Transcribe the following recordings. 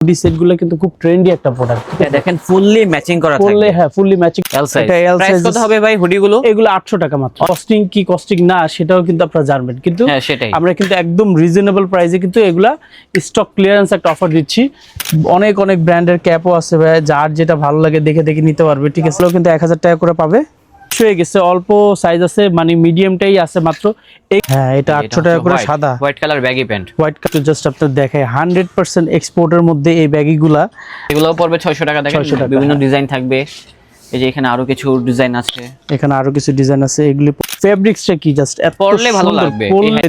Hoodie সেটগুলো কিন্তু খুব ট্রেন্ডি একটা প্রোডাক্ট। দেখেন ফুললি ম্যাচিং করা থাকবে। হ্যাঁ ফুললি ম্যাচিং। এটা এল সাইজ কত হবে ভাই হুডিগুলো? এগুলো 800 টাকা মাত্র। কস্টিং কি কস্টিং না সেটাও কিন্তু আপনারা জানবেন, কিন্তু সেটাই আমরা কিন্তু একদম রিজনেবল প্রাইসে কিন্তু এগুলা স্টক ক্লিয়ারেন্স একটা অফার দিচ্ছি। অনেক অনেক ব্র্যান্ডের ক্যাপও আছে ভাই, যার যেটা ভালো লাগে দেখে দেখে নিতে পারবে, ঠিক আছে? কিন্তু 1000 টাকা করে পাবে। হয়ে গেছে, অল্প সাইজ আছে, মানে মিডিয়ামটাই আছে মাত্র। হ্যাঁ এটা 800 টাকা করে সাদা white colour baggy pant. White colour just আপনাদের দেখায় 100% এক্সপোর্টের মধ্যে এই ব্যাগিগুলা। এগুলোও পড়বে 600 টাকা। দেখেন বিভিন্ন ডিজাইন থাকবে। এই যে এখানে আরো কিছু ডিজাইন আছে, এখানে আরো কিছু ডিজাইন আছে। এগুলি ফেব্রিক্সটা কি জাস্ট এত পরলে ভালো লাগবে।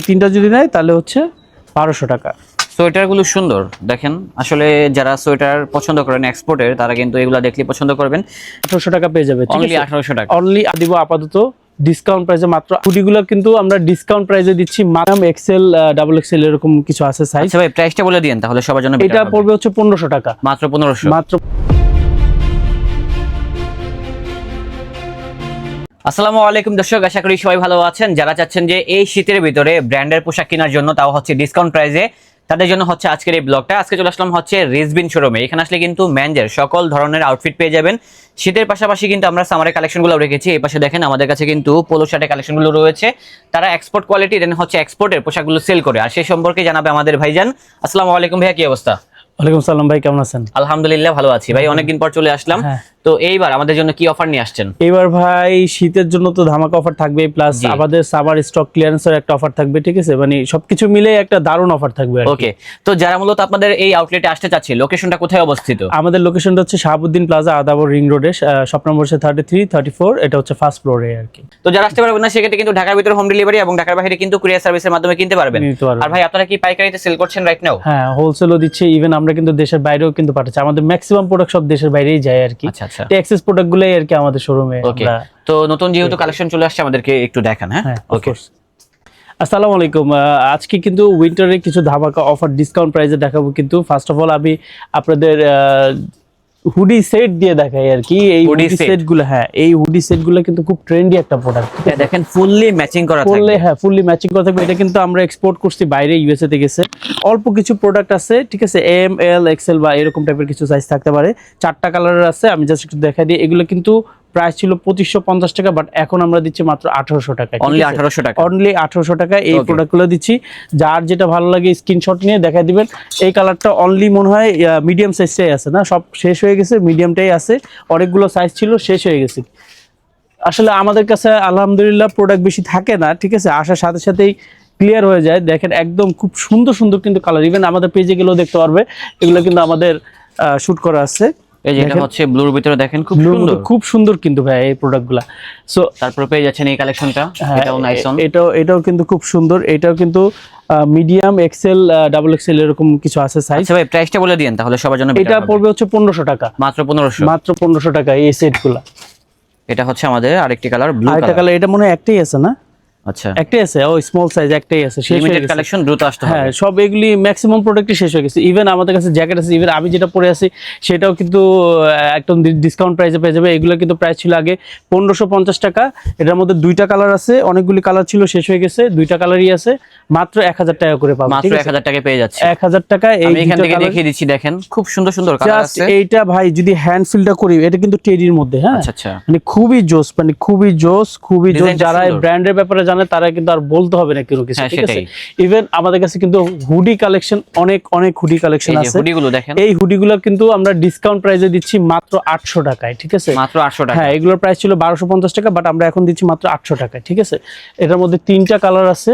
তিনটা যদি নেয় তাহলে হচ্ছে 1200 টাকা। সোয়েটার গুলো সুন্দর দেখেন। আসলে যারা সোয়েটার পছন্দ করেন এক্সপোর্টের, তারা কিন্তু এগুলা দেখলে পছন্দ করবেন। 1800 টাকা পেয়ে যাবে, ঠিক অনলি আছে? 1800 টাকা অনলি দিব আপাতত ডিসকাউন্ট প্রাইসে মাত্র। হুডিগুলো কিন্তু আমরা ডিসকাউন্ট প্রাইসে দিচ্ছি মাত্র এক্সেল, ডাবল এক্সেল এরকম কিছু আছে সাইজ। আচ্ছা ভাই প্রাইসটা বলে দিয়েন তাহলে সবার জন্য। এটা পড়বে হচ্ছে 1500 টাকা মাত্র। 1500 মাত্র। আসসালামু আলাইকুম দর্শক, আশা করি সবাই ভালো আছেন। যারা চাচ্ছেন যে এই শীতের ভিতরে ব্র্যান্ডের পোশাক কেনার জন্য, তাও হচ্ছে ডিসকাউন্ট প্রাইসে, তাদের জন্য হচ্ছে আজকের এই ব্লগটা। আজকে চলে আসলাম হচ্ছে রিজবিন শোরুমে। এখানে আসলে কিন্তু মেনজের সকল ধরনের আউটফিট পেয়ে যাবেন। শীতের পাশাপাশি কিন্তু আমরা সামারের কালেকশনগুলো রেখেছি। এই পাশে দেখেন আমাদের কাছে কিন্তু পোলো শার্টের কালেকশনগুলো রয়েছে। তারা এক্সপোর্ট কোয়ালিটি দেন হচ্ছে এক্সপোর্টের পোশাকগুলো সেল করে, আর সেই সম্পর্কে জানাবে আমাদের ভাইজান। আসসালামু আলাইকুম ভাইয়া, কি অবস্থা? ওয়ালাইকুম সালাম ভাই, কেমন আছেন? আলহামদুলিল্লাহ ভালো আছি ভাই, অনেকদিন পর চলে আসলাম। তো এইবার আমাদের জন্য কি অফার নিয়ে আসছেন? এবার ভাই শীতের জন্য তো ধামাকা অফার থাকবে, প্লাস আমাদের সামার স্টক ক্লিয়ারেন্সের একটা অফার থাকবে, ঠিক আছে? মানে সবকিছু মিলে একটা দারুণ অফার থাকবে। ওকে, তো যারা মূলত আপনাদের এই আউটলেটে আসতে চাচ্ছে, লোকেশনটা কোথায় অবস্থিত? আমাদের লোকেশনটা হচ্ছে শাহাবুদ্দিন প্লাজা, আদাবর রিং রোডে, শপ নম্বর হচ্ছে 33 34। এটা হচ্ছে ফার্স্ট ফ্লোরে আর কি। তো যারা আসতে পারবেন না সেক্ষেত্রে কিন্তু ঢাকার ভিতরে হোম ডেলিভারি এবং ঢাকার বাইরে কিন্তু কুরিয়ার সার্ভিসের মাধ্যমে কিনতে পারবেন। আর ভাই আপনারা কি পাইকারিতে সেল করছেন রাইট নাও? হ্যাঁ হোলসেলও দিচ্ছে, ইভেন আমরা কিন্তু দেশের বাইরেও কিন্তু পাঠাচ্ছি। আমাদের ম্যাক্সিমাম প্রোডাক্ট সব দেশের বাইরেই যায় আর কি। আচ্ছা আচ্ছা, এক্সেস প্রোডাক্টগুলোই আর কি আমাদের শোরুমে। ওকে, তো নতুন যেহেতু কালেকশন চলে আসছে আমাদেরকে একটু দেখান। হ্যাঁ ওকে। আসসালামু আলাইকুম। আজকে কিন্তু উইন্টারে কিছু ধামাকা অফার ডিসকাউন্ট প্রাইসে দেখাবো। কিন্তু ফার্স্ট অফ অল আমি আপনাদের হুডি সেট দিয়ে দেখাই আর কি। এই হুডি সেটগুলো, হ্যাঁ এই হুডি সেটগুলো কিন্তু খুব ট্রেন্ডি একটা প্রোডাক্ট। দেখেন ফুললি ম্যাচিং করা থাকবে। হ্যাঁ ফুললি ম্যাচিং করা থাকবে। এটা কিন্তু আমরা এক্সপোর্ট করছি বাইরে, ইউএসএ তে গেছে। অল্প কিছু প্রোডাক্ট আছে, ঠিক আছে? এম এল এক্সেল বা এরকম টাইপের কিছু সাইজ থাকতে পারে। 4টা কালারের আছে, আমি জাস্ট একটু দেখাই দিই। এগুলো কিন্তু প্রাইস ছিল 2550 টাকা, বাট এখন আমরা দিচ্ছি মাত্র 1800 টাকা। অনলি 1800 টাকা। অনলি 1800 টাকা এই প্রোডাক্টগুলো দিচ্ছি। যার যেটা ভালো লাগে স্ক্রিনশট নিয়ে দেখাই দিবেন। এই কালারটা অনলি মনে হয় মিডিয়াম সাইজটাই আছে, না সব শেষ হয়ে গেছে, মিডিয়ামটাই আছে। অনেকগুলো সাইজ ছিল, শেষ হয়ে গেছে। আসলে আমাদের কাছে আলহামদুলিল্লাহ প্রোডাক্ট বেশি থাকে না, ঠিক আছে? আসার সাথে সাথেই ক্লিয়ার হয়ে যায়। দেখেন একদম খুব সুন্দর সুন্দর কিন্তু কালার, ইভেন আমাদের পেজে গেলেও দেখতে পারবে। এগুলো কিন্তু আমাদের শুট করা আছে। এই যে এটা হচ্ছে ব্লুর ভিতরে, দেখেন খুব সুন্দর, খুব সুন্দর কিন্তু ভাই এই প্রোডাক্টগুলা। সো তারপর পেয়ে যাচ্ছেন এই কালেকশনটা, এটাও নাইস অন। এটাও কিন্তু খুব সুন্দর। এটাও কিন্তু মিডিয়াম, এক্সেল, ডাবল এক্সেল এরকম কিছু আছে সাইজ। আচ্ছা ভাই প্রাইসটা বলে দিয়েন তাহলে সবার জন্য। এটা পড়বে হচ্ছে 1500 টাকা মাত্র। 1500 মাত্র 1500 টাকা এই সেটগুলা। এটা হচ্ছে আমাদের আরেকটি কালার, ব্লু আরেকটা কালার। এটা মনে হয় একটাই আছে না? আচ্ছা একটাই আছে, ও স্মল সাইজ একটাই আছে। লিমিটেড কালেকশন, দ্রুত আসতে হবে। হ্যাঁ সব এগুলি ম্যাক্সিমাম প্রোডাক্টই শেষ হয়ে গেছে। ইভেন আমাদের কাছে জ্যাকেট আছে, ইভেন আমি যেটা পরে আছি সেটাও কিন্তু একদম ডিসকাউন্ট প্রাইসে পেয়ে যাবে। এগুলো কিন্তু প্রাইস ছিল আগে 1550 টাকা। এটার মধ্যে 2টা কালার আছে, অনেকগুলি কালার ছিল, শেষ হয়ে গেছে। 2টা কালারই আছে, মাত্র 1000 টাকা করে পাবেন। মাত্র 1000 টাকায় পেয়ে যাচ্ছে। 1000 টাকা এই এখান থেকে দেখিয়ে দিচ্ছি, দেখেন খুব সুন্দর সুন্দর কালার আছে। এইটা ভাই যদি হ্যান্ড ফিলটা করি, এটা কিন্তু টেডির মধ্যে। হ্যাঁ আচ্ছা আচ্ছা, মানে খুবই জোস, মানে খুবই জোস, খুবই জোস। যারা এই ব্র্যান্ডের ব্যাপারে জানে তারা কিন্তু আর বলতে হবে না কোনো কিছু, ঠিক আছে? ইভেন আমাদের কাছে কিন্তু হুডি কালেকশন অনেক অনেক হুডি কালেকশন আছে। হুডিগুলো দেখেন, এই হুডিগুলো কিন্তু আমরা ডিসকাউন্ট প্রাইসে দিচ্ছি মাত্র 800 টাকায়, ঠিক আছে? মাত্র 800 টাকা। হ্যাঁ এগুলোর প্রাইস ছিল 1250 টাকা, বাট আমরা এখন দিচ্ছি মাত্র 800 টাকায়, ঠিক আছে? এটার মধ্যে 3টা কালার আছে।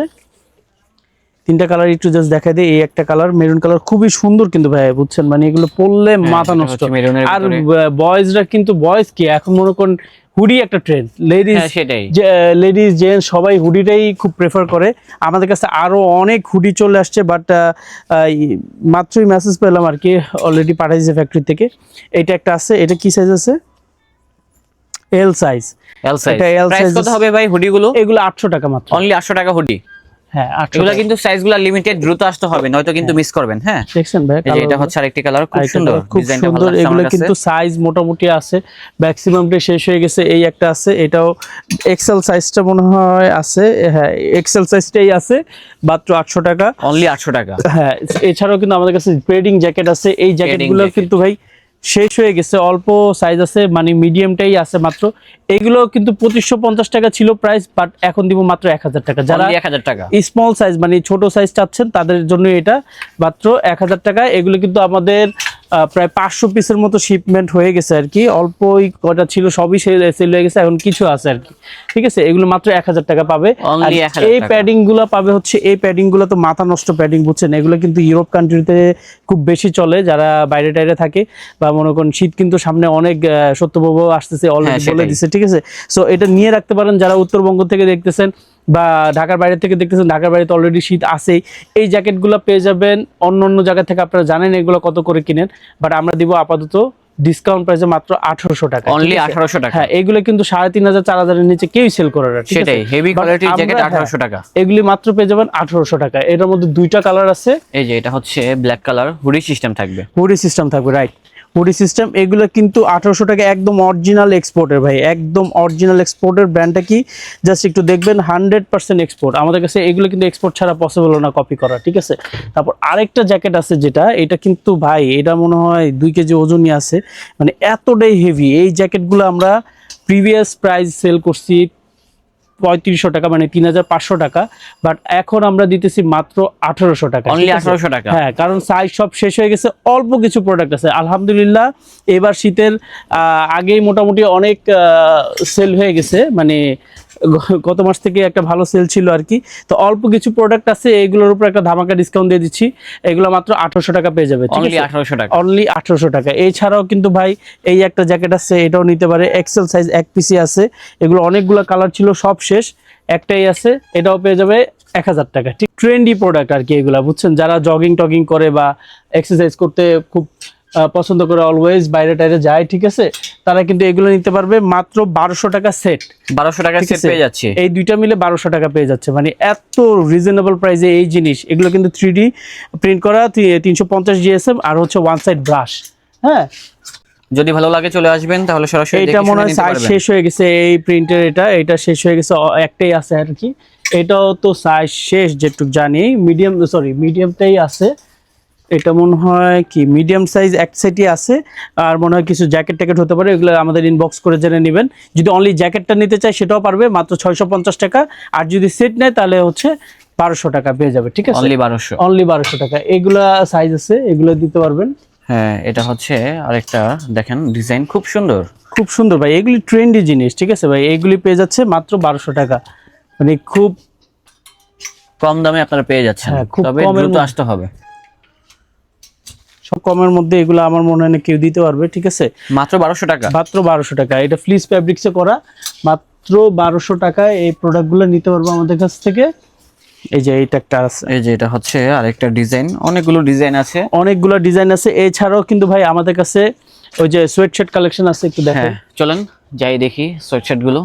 3টা কালার একটু জাস্ট দেখাই দিই। এই একটা কালার মেরুন কালার, খুবই সুন্দর কিন্তু ভাই, বুঝছেন? মানে এগুলো পরলে মাথা নষ্ট। আর বয়েজরা কিন্তু, বয়েজ কি এখন মনে করেন হুডি একটা ট্রেন্ড। লেডিস জেন্টস সবাই হুডিটাই খুব প্রেফার করে। আমাদের কাছে আরো অনেক হুডি চলে আসছে, বাট মাত্রই মেসেজ পেলাম আর কি, অলরেডি পাঠাইছে ফ্যাক্টরি থেকে। এটা একটা আছে, এটা কি সাইজ আছে? L size. L size. Price কত হবে ভাই হুডিগুলো? এগুলো 800 টাকা মাত্র। অনলি 800 টাকা হুডি। হ্যাঁ 800 এগুলা টাকা। কিন্তু সাইজগুলো লিমিটেড, দ্রুত আসতে হবে নয়তো কিন্তু মিস করবেন। হ্যাঁ দেখছেন ভাই, এই যে এটা হচ্ছে আরেকটি কালার, খুব আরেকটা সুন্দর, colour, খুব ডিজাইনটা ভালো সুন্দর। লাগছে এগুলো আমার কাছে। কিন্তু সাইজ মোটামুটি আছে, ম্যাক্সিমামটা শেষ হয়ে গেছে। এই একটা আছে, এটাও এক্সেল সাইজটা মনে হয় আছে, হ্যাঁ এক্সেল সাইজটাই আছে, মাত্র 800 টাকা। অনলি 800 টাকা। হ্যাঁ এছাড়াও কিন্তু আমাদের কাছে পেডিং জ্যাকেট আছে। এই জ্যাকেটগুলো jacket। কিন্তু ভাই শেষ হয়ে গেছে, অল্প সাইজ আছে, মানে মিডিয়ামটাই আছে মাত্র। এগুলো কিন্তু 2550 টাকা ছিল প্রাইস, বাট এখন দিব মাত্র 1000 টাকা। যারা অনলি 1000 টাকা। স্মল সাইজ মানে ছোট সাইজ চাচ্ছেন তাদের জন্য এটা মাত্র 1000 টাকা। এগুলো কিন্তু আমাদের প্রায় 500 পিসের মতো শিপমেন্ট হয়ে গেছে আর কি, অল্পই কটা ছিল, সবই সেল হয়ে গেছে, এখন কিছু আছে আর কি। ঠিক আছে, এগুলো মাত্র 1000 টাকা পাবে। আর Only 1000 এই টাকা। প্যাডিং গুলো পাবে হচ্ছে, এই প্যাডিং গুলো তো মাথা নষ্ট প্যাডিং, বুঝছেন, এগুলো কিন্তু ইউরোপ কান্ট্রিতে খুব বেশি চলে, যারা বাইরে টাইরে থাকে, বা মনে করেন শীত কিন্তু সামনে অনেক, সত্যবাবু আসতেছে অলরেডি বলে সেটাই। দিছে। ঠিক আছে, সো এটা নিয়ে রাখতে পারেন যারা উত্তরবঙ্গ থেকে দেখতেছেন বা ঢাকার বাইরে থেকে দেখতেছেন। ঢাকার বাইরে তো অলরেডি শীত আছেই। এই জ্যাকেটগুলো পেয়ে যাবেন অন্য অন্য জায়গা থেকে, আপনারা জানেন এগুলো কত করে কিনেন, বাট আমরা দিব আপাতত ডিসকাউন্ট প্রাইসে মাত্র 1800 টাকা। অনলি ঠিক আছে? 1800 টাকা। হ্যাঁ এগুলো কিন্তু 3500 4000 এর নিচে কেউই সেল করে না। ঠিক আছে? সেটাই, হেভি But কোয়ালিটির আমরা, জ্যাকেট হ্যাঁ, 1800 টাকা। এগুলি মাত্র পেয়ে যাবেন 1800 টাকা। এটার মধ্যে দুইটা কালার আছে। এই যে এটা হচ্ছে ব্ল্যাক কালার, হুডি সিস্টেম থাকবে। হুডি সিস্টেম থাকবে, রাইট, হুডি সিস্টেম। এগুলো কিন্তু 1800 টাকা, একদম অরিজিনাল এক্সপোর্টের ভাই, একদম অরিজিনাল এক্সপোর্টের। ব্র্যান্ডটা কি জাস্ট একটু দেখবেন, 100% এক্সপোর্ট। আমাদের কাছে এগুলো কিন্তু এক্সপোর্ট ছাড়া পসিবল না কপি করা। ঠিক আছে, তারপর আরেকটা জ্যাকেট আছে যেটা, এটা কিন্তু ভাই এটা মনে হয় 2 কেজি ওজনই আছে, মানে এতটাই হেভি। এই জ্যাকেটগুলো আমরা প্রিভিয়াস প্রাইস সেল করছি 3500 টাকা, মানে 3500 টাকা, বাট এখন আমরা দিতেছি মাত্র 1800 টাকা। অনলি ঠিক আছে? 1800 টাকা। হ্যাঁ, কারণ সাইজ সব শেষ হয়ে গেছে, অল্প কিছু প্রোডাক্ট আছে আলহামদুলিল্লাহ। এবার শীতের আগেই মোটামুটি অনেক সেল হয়ে গেছে, মানে গত মাস থেকে একটা ভালো সেল ছিল আর কি। তো অল্প কিছু প্রোডাক্ট আছে, এগুলোর উপর একটা ধামাকা ডিসকাউন্ট দিয়ে দিচ্ছি। এগুলো মাত্র 1800 টাকা পেয়ে যাবে। ঠিক অনলি আছে, 1800 টাকা। অনলি 1800 টাকা। এছাড়াও কিন্তু ভাই এই একটা জ্যাকেট আছে, এটাও নিতে পারে, এক্সেল সাইজ এক পিসি আছে। এগুলো অনেকগুলো কালার ছিল, সব শেষ, একটাই আছে, এটাও পেয়ে যাবে 1000 টাকা। ঠিক ট্রেন্ডি প্রোডাক্ট আর কি এগুলা, বুঝছেন, যারা জগিং টগিং করে বা এক্সারসাইজ করতে খুব পছন্দ করে, অলওয়েজ বাইরে টাইরে যায়, ঠিক আছে, তারা কিন্তু এগুলো নিতে পারবে মাত্র 1200 টাকা সেট। 1200 টাকা সেট পেয়ে যাচ্ছে। এই দুইটা মিলে 1200 টাকা পেয়ে যাচ্ছে, মানে এত রিজনেবল প্রাইসে এই জিনিস। এগুলো কিন্তু 3D প্রিন্ট করা, 350 জিএসএম, আর হচ্ছে ওয়ান সাইড ব্রাশ। হ্যাঁ, যদি ভালো লাগে চলে আসবেন, তাহলে সরাসরি এটা দেখে মনে শুনে হয় নিতে সাইজ পারবেন। শেষ হয়ে গেছে এই প্রিন্টের, এটা শেষ হয়ে গেছে, একটাই আছে আর কি। এটাও তো সাইজ শেষ যেটুকু জানি, মিডিয়ামটাই আছে। এটা মনে হয় কি মিডিয়াম সাইজ এক সেটই আছে, আর মনে হয় কিছু জ্যাকেট ট্যাকেট হতে পারে, এগুলো আমাদের ইনবক্স করে জেনে নেবেন। যদি অনলি জ্যাকেটটা নিতে চাই সেটাও পারবে, মাত্র 650 টাকা। আর যদি সেট নেয় তাহলে হচ্ছে 1200 টাকা পেয়ে যাবে। ঠিক আছে, অনলি 1200। অনলি 1200 টাকা। এগুলা সাইজ আছে, এগুলো দিতে পারবেন। হ্যাঁ এটা হচ্ছে আরেকটা, দেখেন ডিজাইন খুব সুন্দর। খুব সুন্দর ভাই, এগুলি ট্রেন্ডি জিনিস। ঠিক আছে ভাই, এগুলি পেয়ে যাচ্ছে মাত্র 1200 টাকা, মানে খুব কম দামে আপনারা পেয়ে যাচ্ছেন। হ্যাঁ, খুব তবে কমের দ্রুত মধ্যে। আসতে হবে। সব কমের মধ্যে এগুলো আমার মনে হয় না কেউ দিতে পারবে। ঠিক আছে, মাত্র 1200 টাকা। মাত্র 1200 টাকা। এটা ফ্লিস ফ্যাব্রিক্সে করা, মাত্র 1200 টাকায় এই প্রোডাক্টগুলো নিতে পারবো আমাদের কাছ থেকে। এই যে এইটা একটা আছে, এই যে এটা হচ্ছে আরেকটা ডিজাইন, অনেকগুলো ডিজাইন আছে। অনেকগুলো ডিজাইন আছে। এছাড়াও কিন্তু ভাই আমাদের কাছে ওই যে সোয়েটশার্ট কালেকশন আছে, একটু দেখেন। হ্যাঁ চলেন যাই দেখি সোয়েটশার্ট গুলো।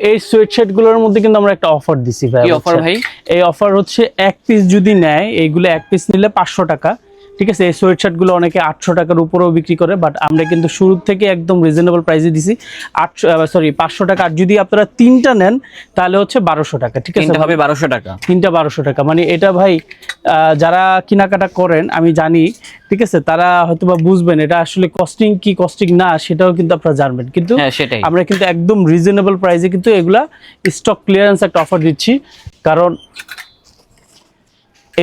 এই সোয়েটশার্ট গুলোর মধ্যে কিন্তু আমরা একটা অফার দিছি ভাই। কি অফার ভাই? এই অফার হচ্ছে এক পিস যদি নেয়, এইগুলো এক পিস নিলে 500 টাকা। ঠিক আছে, এই সোয়েটশার্ট গুলো অনেকে 800 টাকার উপরেও বিক্রি করে, বাট আমরা কিন্তু শুরু থেকে একদম রিজনেবল প্রাইসে দিছি 500 টাকা। আর যদি আপনারা তিনটা নেন তাহলে হচ্ছে 1200 টাকা। ঠিক আছে, তিনটা হবে 1200 টাকা। তিনটা 1200 টাকা। মানে এটা ভাই যারা কেনাকাটা করেন আমি জানি, ঠিক আছে, তারা হয়তো বা বুঝবেন এটা আসলে কস্টিং কি কস্টিং না সেটাও কিন্তু আপনারা জানবেন। কিন্তু হ্যাঁ সেটাই। আমরা কিন্তু একদম রিজনেবল প্রাইসে কিন্তু এগুলা স্টক ক্লিয়ারেন্স একটা অফার দিচ্ছি, কারণ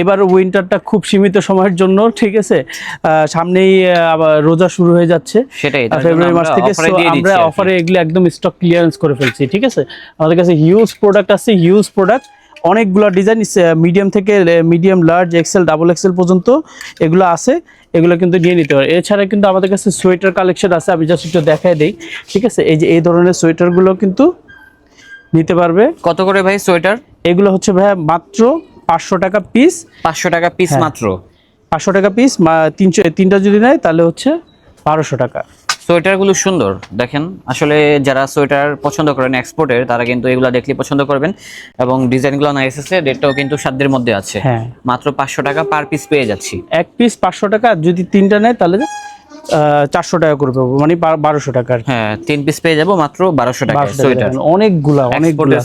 এবার উইন্টারটা খুব সীমিত সময়ের জন্য। ঠিক আছে, সামনেই আবার রোজা শুরু হয়ে যাচ্ছে সেটাই, ফেব্রুয়ারি মাস থেকে। So আমরা অফারে এগুলো একদম স্টক ক্লিয়ারেন্স করে ফেলছি। ঠিক আছে, আমাদের কাছে হিউজ প্রোডাক্ট আছে, হিউজ প্রোডাক্ট, অনেকগুলো ডিজাইন, মিডিয়াম থেকে medium, large, XL, double XL পর্যন্ত এগুলো আছে। এগুলো কিন্তু নিয়ে নিতে পারে। এছাড়া কিন্তু আমাদের কাছে সোয়েটার কালেকশন আছে, আমি জাস্ট একটু দেখাই দেই। ঠিক আছে, এই যে এই ধরনের সোয়েটারগুলো কিন্তু নিতে পারবে। কত করে ভাই সোয়েটার? এগুলো হচ্ছে ভাই মাত্র 500 টাকা পিস। 500 টাকা পিস মাত্র। 500 টাকা পিস, তিনটা যদি নেয় তাহলে হচ্ছে 1200 টাকা। সোয়েটার গুলো সুন্দর দেখেন, আসলে যারা সোয়েটার পছন্দ করেন এক্সপোর্টের তারা কিন্তু এগুলো দেখলে পছন্দ করবেন, এবং ডিজাইনগুলো নাইস আছে, রেটটাও কিন্তু সাধ্যের মধ্যে আছে। হ্যাঁ, মাত্র 500 টাকা পার পিস পেয়ে যাচ্ছি। এক পিস 500 টাকা, যদি তিনটা নেয় তাহলে 400 টাকা করে পাবো, মানে 1200 টাকা আর কি। হ্যাঁ 3 পিস পেয়ে যাবো মাত্র 1200 টাকা 1200 টাকা সোয়েটার। দেখেন, অনেকগুলা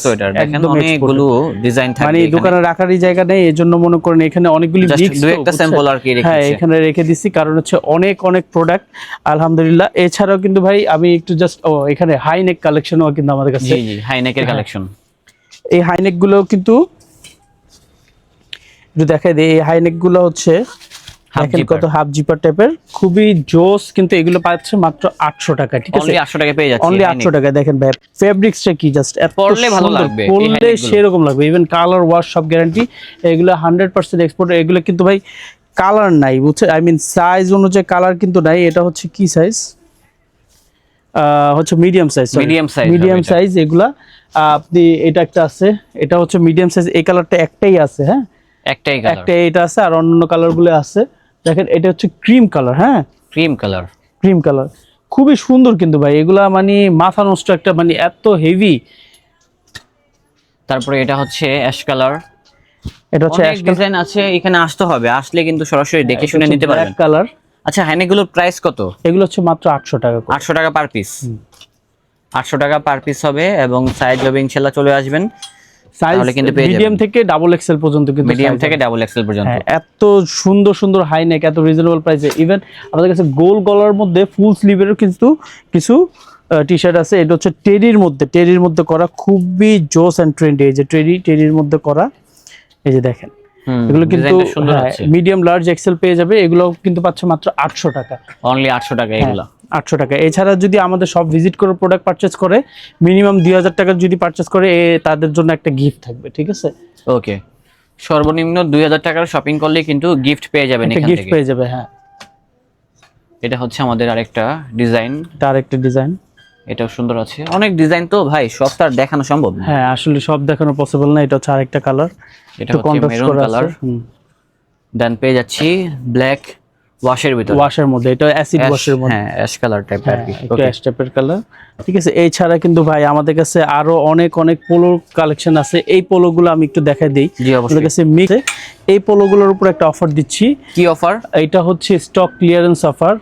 সোয়েটার দেখেন, একদম অনেকগুলো ডিজাইন থাকবে, মানে দোকানে রাখারই জায়গা নেই, এজন্য মনে করেন এখানে অনেকগুলি জাস্ট দুই একটা স্যাম্পল আর কি হ্যাঁ রেখেছি। এখানে রেখে দিচ্ছি, কারণ হচ্ছে অনেক অনেক প্রোডাক্ট আলহামদুলিল্লাহ। এছাড়াও কিন্তু ভাই আমি একটু জাস্ট এখানে হাইনেক কালেকশনও কিন্তু আমাদের কাছে, জি জি হাইনেকের কালেকশন। এই হাইনেক গুলো কিন্তু একটু দেখাই দিই। এই হাইনেক গুলো হচ্ছে দেখেন কত হাফ জিপার টাইপের, খুবই জোস, কিন্তু এগুলো পাচ্ছে মাত্র 800 টাকা। ঠিক আছে, অনলি 800 টাকা পেয়ে যাচ্ছি, অনলি 800 টাকা। দেখেন ভাই ফেব্রিক্সটা কি জাস্ট এত পরলে ভালো সুন্দর, লাগবে, এই পরলে হাইনেকগুলো। সেরকম লাগবে, ইভেন কালার ওয়াশ সব গ্যারান্টি। এগুলো 100% এক্সপোর্ট। এগুলো কিন্তু ভাই কালার নাই, বুঝছে, আই মিন সাইজ অনুযায়ী কালার কিন্তু নাই। এটা হচ্ছে কি সাইজ, হচ্ছে মিডিয়াম সাইজ, মিডিয়াম সাইজ এগুলা। আপনি এটা একটা আছে, এটা হচ্ছে মিডিয়াম সাইজ, এই কালারটা একটাই আছে, হ্যাঁ একটাই কালার, একটাই এটা আছে, আর অন্য কালার গুলো আছে। দেখেন এটা হচ্ছে ক্রিম কালার, হ্যাঁ ক্রিম কালার, ক্রিম কালার, খুবই সুন্দর কিন্তু ভাই এগুলা, মানে মাথা নষ্ট একটা, মানে এত হেভি। তারপরে এটা হচ্ছে অ্যাশ কালার, এটা হচ্ছে অনেক ডিজাইন আছে, এখানে আসতে হবে, আসলে কিন্তু সরাসরি দেখে শুনে নিতে পারবেন। কালার। আচ্ছা হাইনেকগুলোর প্রাইস কত? এগুলো হচ্ছে মাত্র 800 টাকা করে। 800 টাকা পার পিস, 800 টাকা পার পিস হবে, এবং সাইজ হবে ইনশাআল্লাহ চলে আসবেন তাহলে কিন্তু পেয়ে যাবেন। মিডিয়াম থেকে ডাবল এক্সেল পর্যন্ত, কিন্তু মিডিয়াম থেকে ডাবল এক্সেল পর্যন্ত। হ্যাঁ, এত সুন্দর সুন্দর হাই নেক, এত রিজনেবল প্রাইসে। ইভেন আমাদের কাছে গোল গলার মধ্যে ফুল স্লিভেরও কিন্তু কিছু টি শার্ট আছে। এটা হচ্ছে টেরির মধ্যে করা, খুবই জোস এন্ড ট্রেন্ডি। এই যে টেরির মধ্যে করা, এই যে দেখেন এগুলো কিন্তু মিডিয়াম লার্জ এক্সেল পেয়ে যাবে। এগুলো কিন্তু পাচ্ছে মাত্র 800 টাকা, অনলি 800 টাকা এগুলো, 800 টাকা। এছাড়া যদি আমাদের সব ভিজিট করে প্রোডাক্ট পারচেজ করে, মিনিমাম 2000 টাকার যদি পারচেজ করে, তাদের জন্য একটা গিফট থাকবে। ঠিক আছে, ওকে, সর্বনিম্ন 2000 টাকার শপিং করলে কিন্তু গিফট পেয়ে যাবেন এখান থেকে, গিফট পেয়ে যাবে। হ্যাঁ, এটা হচ্ছে আমাদের আরেকটা ডিজাইন, তার একটা ডিজাইন, এটাও সুন্দর আছে। অনেক ডিজাইন তো ভাই, সব তার দেখানো সম্ভব না। হ্যাঁ আসলে সব দেখানো পসিবল না। এটা হচ্ছে আরেকটা কালার, এটা হচ্ছে মেরুন কালার। দেন পেয়ে যাচ্ছি ব্ল্যাক ওয়াশের ভিতরে, ওয়াশের মধ্যে, এটা অ্যাসিড ওয়াশের মধ্যে, হ্যাঁ অ্যাশ কালার টাইপ আর কি, ওকে অ্যাশ টাইপের কালার। ঠিক আছে, এই ছাড়া কিন্তু ভাই আমাদের কাছে আরো অনেক অনেক পোলো কালেকশন আছে। এই পোলোগুলো আমি একটু দেখাই দেই। জি আমাদের অবশ্যই। কাছে মিক্স, এই পোলোগুলোর উপর একটা অফার দিচ্ছি। কি অফার? এটা হচ্ছে স্টক ক্লিয়ারেন্স অফার।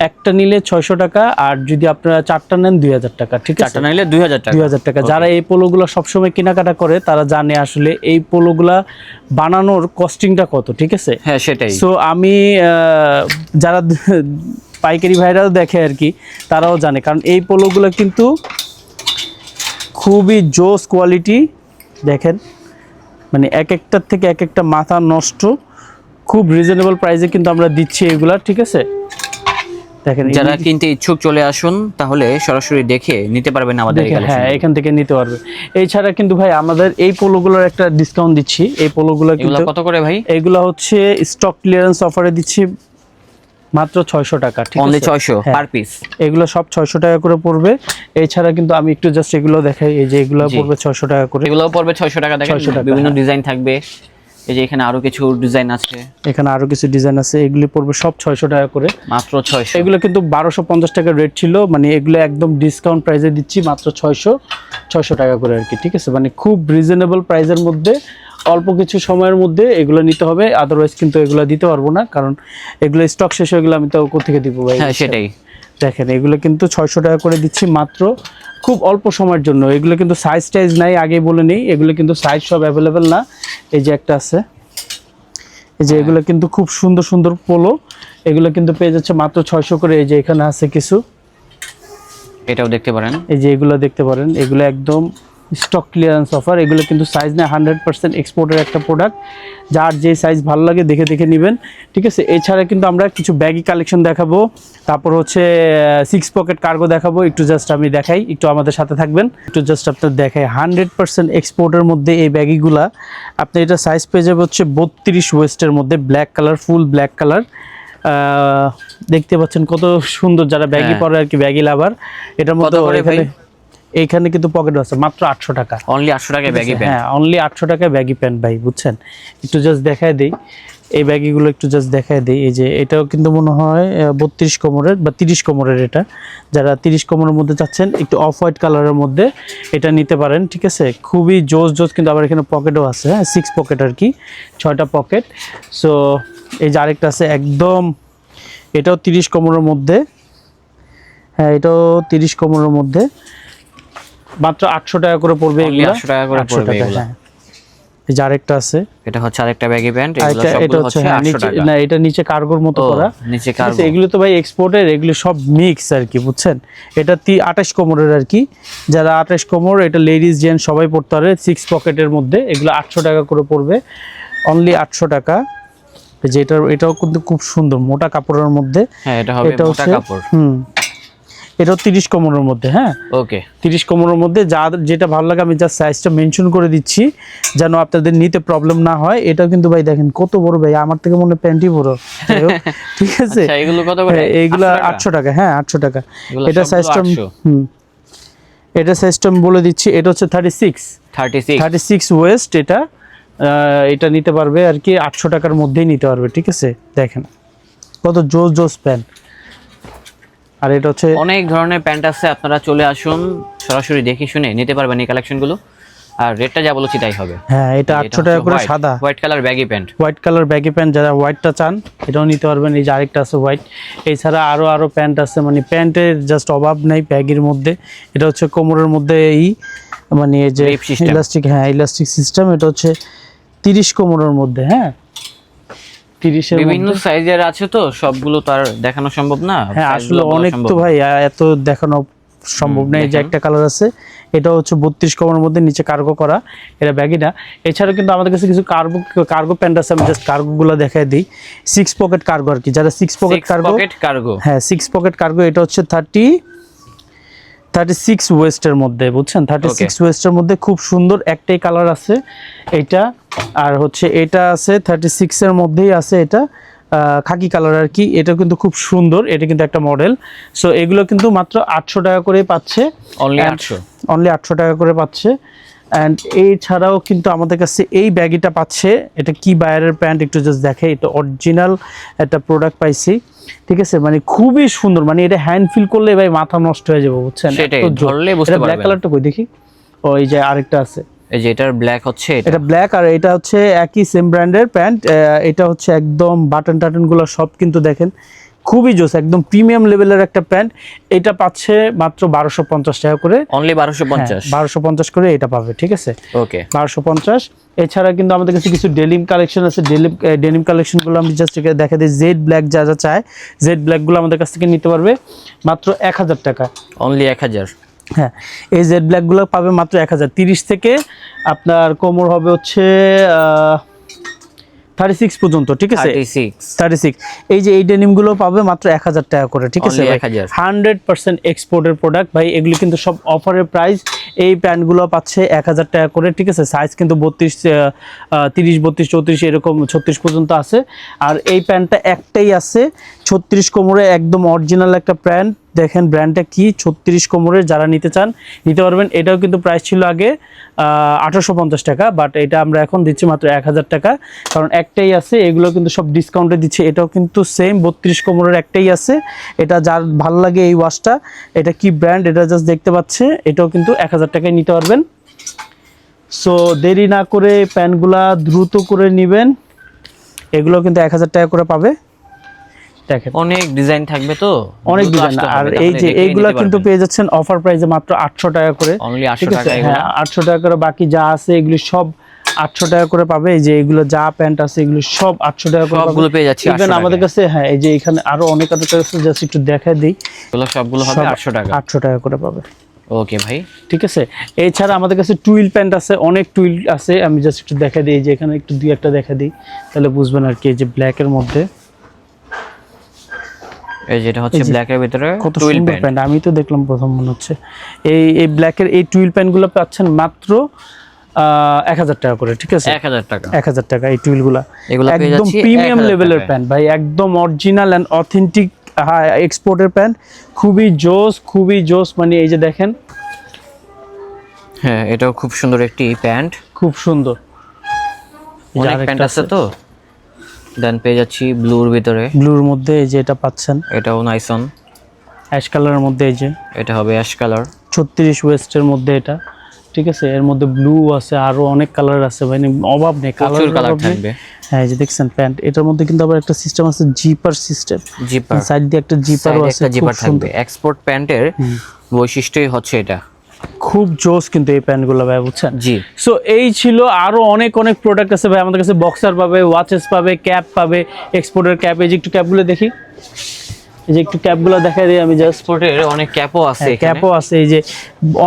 একটা নিলে 600 টাকা, আর যদি আপনারা 4টা নেন 2000 টাকা। ঠিক আছে, 4টা নিলে 2000 টাকা, 2000 টাকা। যারা এই পোলোগুলো সবসময় কেনাকাটা করে তারা জানে আসলে এই পোলোগুলা বানানোর কস্টিংটা কত। ঠিক আছে, হ্যাঁ সেটাই। সো আমি যারা পাইকারি ভাইরাও দেখে আর কি, তারাও জানে, কারণ এই পোলোগুলো কিন্তু খুবই জোস কোয়ালিটি। দেখেন মানে এক একটার থেকে এক একটা মাথা নষ্ট, খুব রিজনেবল প্রাইসে কিন্তু আমরা দিচ্ছি এগুলা। ঠিক আছে, দেখেন যারা কিনতে ইচ্ছুক চলে আসুন, তাহলে সরাসরি দেখে নিতে পারবেন আমাদের এই কালেকশন। হ্যাঁ এখান থেকে নিতে পারবে। এছাড়া কিন্তু ভাই আমাদের এই পোলোগুলোর একটা ডিসকাউন্ট দিচ্ছি। এই পোলোগুলো কিন্তু কত করে ভাই? এগুলো হচ্ছে স্টক ক্লিয়ারেন্স অফারে দিচ্ছি মাত্র 600 টাকা। ঠিক আছে, অনলি 600 পার পিস। এগুলো সব 600 টাকা করে পড়বে। এছাড়া কিন্তু আমি একটু জাস্ট এগুলো দেখাই, এই যে এগুলো পড়বে 600 টাকা করে। এগুলোও পড়বে 600 টাকা। দেখেন 600 টাকা, বিভিন্ন ডিজাইন থাকবে, এই যে এখানে আরো কিছু ডিজাইন আছে, এখানে আরো কিছু ডিজাইন আছে, এগুলি পড়বে সব 600 টাকা করে, মাত্র 600। এগুলো কিন্তু 1250 টাকা রেট ছিল, মানে এগুলো একদম ডিসকাউন্ট প্রাইসে দিচ্ছি মাত্র 600 টাকা করে আর কি। ঠিক আছে, মানে খুব রিজনেবল প্রাইসের মধ্যে, অল্প কিছু সময়ের মধ্যে এগুলো নিতে হবে, আদারওয়াইজ কিন্তু এগুলো দিতে পারবো না, কারণ এগুলো স্টক শেষ হয়ে গেলে আমি তো কোথেকে দিব ভাই। হ্যাঁ সেটাই। দেখেন এগুলো কিন্তু 600 টাকা করে দিচ্ছি মাত্র, খুব অল্প সময়ের জন্য। এগুলো কিন্তু সাইজ টাইজ নাই, আগে বলে নেই, এগুলো কিন্তু সাইজ সব অ্যাভেলেবেল না। এই যে একটা আছে, এই যে এগুলো কিন্তু খুব সুন্দর সুন্দর পোলো, এগুলো কিন্তু পেয়ে যাচ্ছে মাত্র 600 করে। এই যে এখানে আছে কিছু, এটাও দেখতে পারেন, এই যে এগুলো দেখতে পারেন, এগুলো একদম স্টক ক্লিয়ারেন্স অফার। এগুলো কিন্তু সাইজ না, 100% এক্সপোর্টের একটা প্রোডাক্ট, যার যে সাইজ ভালো লাগে দেখে দেখে নেবেন। ঠিক আছে, এছাড়া কিন্তু আমরা কিছু ব্যাগি কালেকশন দেখাবো, তারপর হচ্ছে 6 পকেট কার্গো দেখাবো। একটু জাস্ট আমি দেখাই, একটু আমাদের সাথে থাকবেন, একটু জাস্ট আপনার দেখাই। 100% এক্সপোর্টের মধ্যে এই ব্যাগিগুলা আপনি, এটা সাইজ পেয়ে যাবে হচ্ছে 32 ওয়েস্টের মধ্যে, black colour, full black colour. দেখতে পাচ্ছেন কত সুন্দর, যারা ব্যাগি পরে আর কি, ব্যাগি লাভার। এটার মধ্যে এইখানে কিন্তু পকেট আছে, মাত্র 800 টাকা, অনলি 800 টাকায় ব্যাগি প্যান্ট। হ্যাঁ অনলি 800 টাকায় ব্যাগি প্যান্ট ভাই, বুঝছেন। একটু জাস্ট দেখায় দেই, এই ব্যাগিগুলো একটু জাস্ট দেখায় দিই। এই যে এটাও কিন্তু মনে হয় 32 কোমরের বা 30 কোমরের। এটা যারা 30 কোমরের মধ্যে চাচ্ছেন একটু অফ হোয়াইট কালারের মধ্যে এটা নিতে পারেন, ঠিক আছে। খুবই জোস জোস, কিন্তু আবার এখানে পকেটও আছে, হ্যাঁ 6 পকেট আর কি, 6টা পকেট। সো এই যে আরেকটা আছে একদম, এটাও 30 কোমরের মধ্যে, হ্যাঁ এটাও 30 কোমরের মধ্যে, মাত্র 800 টাকা করে পড়বে Only এগুলো। 800 টাকা করে 800 পড়বে টাকা, এগুলো। হ্যাঁ। এই যে আরেকটা আছে, এটা হচ্ছে আরেকটা ব্যাগি প্যান্ট, এগুলো এটা সবগুলো হচ্ছে হচ্ছে হ্যাঁ 800 নিচে, টাকা। না এটা নিচে কার্গোর মতো ও, করা, নিচে ঠিক আছে। কার্গো। এগুলো তো ভাই এক্সপোর্টের, এগুলো সব মিক্স আর কি, বুঝছেন। এটা 28 কোমরের আর কি, যারা 28 কোমর, এটা লেডিস জেন্টস সবাই পড়তে পারে, 6 পকেটের মধ্যে। এগুলো 800 টাকা করে পড়বে, অনলি 800 টাকা। যেটা এটাও কিন্তু খুব সুন্দর মোটা কাপড়ের মধ্যে। হ্যাঁ এটা হবে মোটা কাপড়। এটাও 30 কোমরের মধ্যে, হ্যাঁ ওকে 30 কোমরের মধ্যে। যাদের যেটা ভালো লাগে আমি জাস্ট সাইজটা মেনশন করে দিচ্ছি যেন আপনাদের নিতে প্রবলেম না হয়। এটাও কিন্তু ভাই দেখেন কত বড়, ভাই আমার থেকে মনে হয় প্যান্টই বড়, যাই হোক, ঠিক আছে। আচ্ছা এগুলো কত করে? এইগুলো 800 টাকা, হ্যাঁ 800 টাকা। এটা সাইজটা এটা সাইজটা আমি বলে দিচ্ছি, এটা হচ্ছে 36 ওয়েস্ট। এটা এটা নিতে পারবে আর কি 800 টাকার মধ্যেই নিতে পারবে, ঠিক আছে। দেখেন কত জোস জোস প্যান্ট। আর এটা হচ্ছে অনেক ধরনের প্যান্ট আছে, আপনারা চলে আসুন, সরাসরি দেখে শুনে নিতে পারবেন এই কালেকশনগুলো। আর রেটটা যা বলেছি তাই হবে। হ্যাঁ এটা 800 টাকা করে, সাদা white colour baggy pant, white colour baggy pant, যারা হোয়াইটটা চান এটাও নিতে পারবেন। এই যে আরেকটা আছে হোয়াইট। এছাড়া আরো প্যান্ট আছে, মানে প্যান্টের জাস্ট অভাব নাই ব্যাগির মধ্যে। এটা হচ্ছে কোমরের মধ্যে এই মানে এই যে ইলাস্টিক, হ্যাঁ ইলাস্টিক সিস্টেম। এটা হচ্ছে 30 কোমরের মধ্যে, হ্যাঁ 30 এর বিভিন্ন সাইজের আছে, তো সবগুলো তো আর দেখানো সম্ভব না। হ্যাঁ আসলে অনেক তো ভাই, এত দেখানো সম্ভব নেই। যে একটা কালার আছে, এটা হচ্ছে 32 কোমরের মধ্যে, নিচে কার্গো করা, এটা ব্যাগি না। এছাড়াও কিন্তু আমাদের কাছে কিছু কার্গো প্যান্ট আছে, আমি জাস্ট কার্গোগুলো দেখাই দিই। 6 পকেট কার্গো আর কি, যারা 6 পকেট কার্গো, হ্যাঁ 6 পকেট কার্গো। এটা হচ্ছে 36 ওয়েস্টের মধ্যে, বুঝছেন, 36 ওয়েস্টের মধ্যে খুব সুন্দর একটাই কালার আছে এইটা। আর হচ্ছে এটা আছে 36 এর মধ্যেই আছে, এটা খাকি কালার আর কি। এটা কিন্তু খুব সুন্দর, এটা কিন্তু একটা মডেল। সো এগুলো কিন্তু মাত্র 800 টাকা করে পাচ্ছে, অনলি 800 টাকা করে পাচ্ছে। অ্যান্ড এছাড়াও কিন্তু আমাদের কাছে এই ব্যাগিটা পাচ্ছে, এটা কি বায়ারের প্যান্ট একটু জাস্ট দেখে, এটা অরিজিনাল একটা প্রোডাক্ট পাইছি, ঠিক আছে। মানে খুবই সুন্দর, মানে এটা হ্যান্ড ফিল করলে ভাই মাথা নষ্ট হয়ে যাবে, বুঝছেন। সেটাই ধরলে বুঝতে পারবেন। ব্ল্যাক কালারটা কই দেখি, ও এই যে আরেকটা আছে, এই যে এটার ব্ল্যাক হচ্ছে, এটা ব্ল্যাক। আর এটা হচ্ছে একই সেম ব্র্যান্ডের প্যান্ট। এটা হচ্ছে একদম বাটন টাটন গুলো সব কিন্তু দেখেন খুবই জোস, একদম প্রিমিয়াম লেভেলের একটা প্যান্ট। এটা পাচ্ছে মাত্র 1250 টাকা করে, অনলি 1250, 1250 করে এটা পাবে, ঠিক আছে। ওকে 1250। এছাড়া কিন্তু আমাদের কাছে কিছু ডেনিম কালেকশন আছে। ডেনিম কালেকশনগুলো আমি জাস্ট দেখা দিই। জেড ব্ল্যাক যারা চায়, জেড ব্ল্যাকগুলো আমাদের কাছ থেকে নিতে পারবে মাত্র 1000 টাকা, অনলি 1000। হ্যাঁ এই জেড ব্ল্যাকগুলো পাবে মাত্র 1000। 30 থেকে আপনার কোমর হবে হচ্ছে 36 পর্যন্ত, ঠিক আছে। 36। এই যে এই ডেনিমগুলো পাবে মাত্র 1000 টাকা করে, ঠিক আছে। 100% এক্সপোর্টের প্রোডাক্ট ভাই, এগুলো কিন্তু সব অফারের প্রাইস। এই প্যান্টগুলো পাচ্ছে 1000 টাকা করে, ঠিক আছে। সাইজ কিন্তু 30, 32, 34 এরকম 36 পর্যন্ত আছে। আর এই প্যান্টটা একটাই আছে 36 কোমরে, একদম অরিজিনাল একটা প্যান্ট। দেখেন ব্র্যান্ডটা কি, 36 কোমরের, যারা নিতে চান নিতে পারবেন। এটাও কিন্তু প্রাইস ছিল আগে 1850 টাকা, বাট এটা আমরা এখন দিচ্ছি মাত্র 1000 টাকা, কারণ একটাই আছে। এগুলো কিন্তু সব ডিসকাউন্টে দিচ্ছে। এটাও কিন্তু সেম 32 কোমরের একটাই আছে। এটা যার ভালো লাগে এই ওয়াশটা, এটা কি ব্র্যান্ড এটা জাস্ট দেখতে পাচ্ছে, এটাও কিন্তু 1000 টাকায় নিতে পারবেন। সো দেরি না করে প্যান্টগুলা দ্রুত করে নেবেন, এগুলো কিন্তু 1000 টাকা করে পাবে। দেখেন অনেক ডিজাইন থাকবে, তো অনেক ডিজাইন। আর এই যে এইগুলা কিন্তু পেয়ে যাচ্ছেন অফার প্রাইসে মাত্র 800 টাকা করে, অনলি 800 ঠিক আছে। টাকা। হ্যাঁ 800 টাকা করে, বাকি যা আছে এগুলো সব 800 টাকা করে পাবে। এই যে এগুলো যা প্যান্ট আছে এগুলো সব 800 টাকা করে সবগুলো পেয়ে যাচ্ছে 800 টাকা। আমাদের কাছে হ্যাঁ এই যে এখানে আরো অনেক কাছে জাস্ট একটু দেখাই দিই, এগুলো সবগুলো হবে 800 টাকা, 800 টাকা করে পাবে, ওকে ভাই, ঠিক আছে। এছাড়া আমাদের কাছে টুইল প্যান্ট আছে, অনেক টুইল আছে। আমি জাস্ট একটু দেখা দিই, যে এখানে একটু দুই একটা দেখা দিই, তাহলে বুঝবেন আর কি। এই যে ব্ল্যাকের মধ্যে, এই যেটা হচ্ছে ব্ল্যাকের ভিতরে কত সুন্দর প্যান্ট, আমি তো দেখলাম প্রথম, মনে হচ্ছে। এই ব্ল্যাকের এই টুইল প্যান্টগুলো পাচ্ছেন মাত্র 1000 টাকা করে, ঠিক আছে। 1000 টাকা, 1000 টাকা এই টুইলগুলা, এগুলো পেয়ে একদম যাচ্ছি প্রিমিয়াম লেভেলের প্যান্ট ভাই, একদম অরিজিনাল এন্ড অথেন্টিক এক্সপোর্টের প্যান্ট, খুবই জোস। মানে এই যে দেখেন, হ্যাঁ এটাও খুব সুন্দর একটি প্যান্ট, খুব সুন্দর। অনেক প্যান্ট আছে তো, দেন পেয়ে যাচ্ছি ব্লুর ভিতরে, ব্লুর মধ্যে এই যে এটা পাচ্ছেন, এটাও নাইসন। অ্যাশ কালারের মধ্যে এই যে এটা হবে অ্যাশ কালার, 36 ওয়েস্টের মধ্যে এটা, ঠিক আছে। এর মধ্যে ব্লু আছে, আরো অনেক কালার আছে, মানে অভাব নেই প্রচুর কালার থাকবে। হ্যাঁ, এই যে দেখছেন প্যান্ট, এটার মধ্যে কিন্তু আবার একটা সিস্টেম আছে, জিপার সিস্টেম, জিপার সাইড দিয়ে একটা জিপারও আছে, একটা জিপার খুব থাকবে। সুন্দর, এক্সপোর্ট প্যান্টের বৈশিষ্ট্যই হচ্ছে এটা। খুব জোস কিন্তু এই প্যান্টগুলো ভাই, বুঝছেন। জি। সো এই ছিল, আরো অনেক অনেক প্রোডাক্ট আছে ভাই আমাদের কাছে। বক্সার পাবে, ওয়াচেস পাবে, ক্যাপ পাবে, এক্সপোর্টের ক্যাপ। এই যে একটু ক্যাপগুলো দেখি, এই যে একটু ক্যাপগুলো দেখাই দিই আমি জাস্ট। এক্সপোর্টের অনেক ক্যাপও আছে এখানে। ক্যাপও আছে, এই যে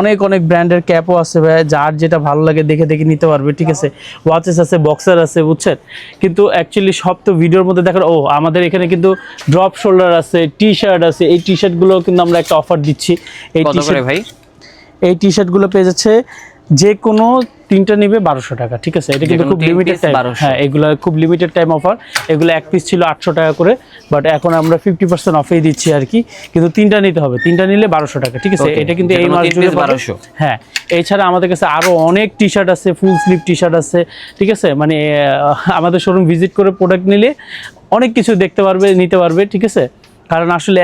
অনেক অনেক ব্র্যান্ডের ক্যাপও আছে ভাই, যার যেটা ভালো লাগে দেখে দেখে নিতে পারবে, ঠিক আছে। ওয়াচেস আছে, বক্সার আছে, বুঝছেন। কিন্তু অ্যাকচুয়ালি সব তো ভিডিওর মধ্যে দেখার। ও, আমাদের এখানে কিন্তু ড্রপ শোল্ডার আছে, টি শার্ট আছে। এই টি শার্টগুলো কিন্তু আমরা একটা অফার দিচ্ছি। এই কত করে ভাই? এই টি শার্টগুলো পেয়ে যাচ্ছে যে কোনো 3টা নিবে 1200 টাকা, ঠিক আছে। এটা কিন্তু খুব লিমিটেড টাইম। হ্যাঁ, এগুলো খুব লিমিটেড টাইম অফার। এগুলো এক পিস ছিল 800 টাকা করে, বাট এখন আমরা 50% অফেই দিচ্ছি আর কি। কিন্তু 3টা নিতে হবে, 3টা নিলে 1200 টাকা, ঠিক আছে। এটা কিন্তু এই মাস জুড়ে 1200। হ্যাঁ, এছাড়া আমাদের কাছে আরো অনেক টি শার্ট আছে, ফুল স্লিভ টি শার্ট আছে, ঠিক আছে। মানে আমাদের শোরুম ভিজিট করে প্রোডাক্ট নিলে অনেক কিছু দেখতে পারবে, নিতে পারবে, ঠিক আছে। কারণ আসলে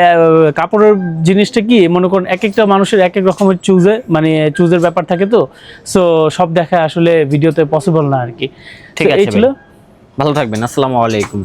কাপড়ের জিনিসটা কি, মনে করেন এক একটা মানুষের এক এক রকমের চুজের ব্যাপার থাকে, তো সো সব দেখা আসলে ভিডিওতে পসিবল না আর কি। ঠিক তো আছে, এই ছিল। ভালো থাকবেন, আসসালামু আলাইকুম।